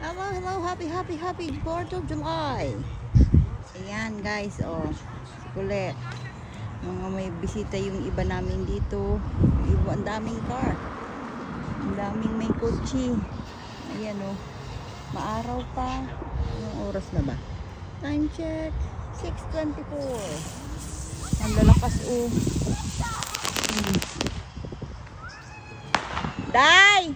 Hello, hello, happy 4th of July. Ayan guys, oh, kulit. Mga may bisita yung iba namin dito. Ang daming car. Ang daming may kotse. Ayan oh, maaraw pa. Anong oras na ba? Time check, 6:24. Ang lalakas oh. Day!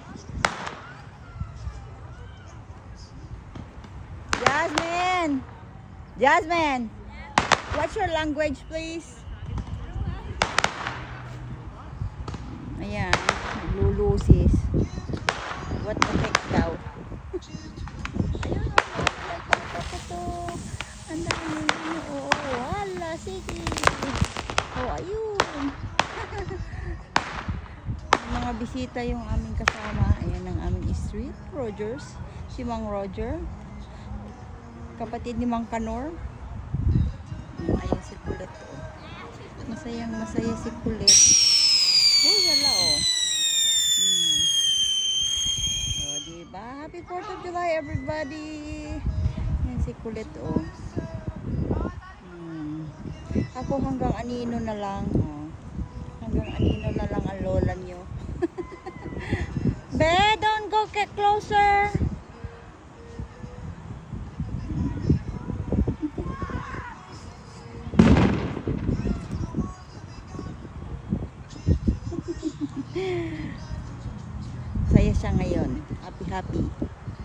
Jasmine, what's your language, please? Ayan, naglulusis. What the heck daw? Ayan, ang dami. Oo, wala, sige. Oh, ayun. Mga bisita yung aming kasama. Ayan ang aming street, Rogers. Si Mang Roger. Kapatid ni Mang Kanor. Ayun si Kulit oh. Masaya si Kulit. Oh, wala oh. Oh, diba? Happy 4th of July everybody. Yan si Kulit oh. Ako hanggang anino na lang oh. Hanggang anino na lang ang lola nyo. Be, don't go get closer. Saya siya ngayon. Happy.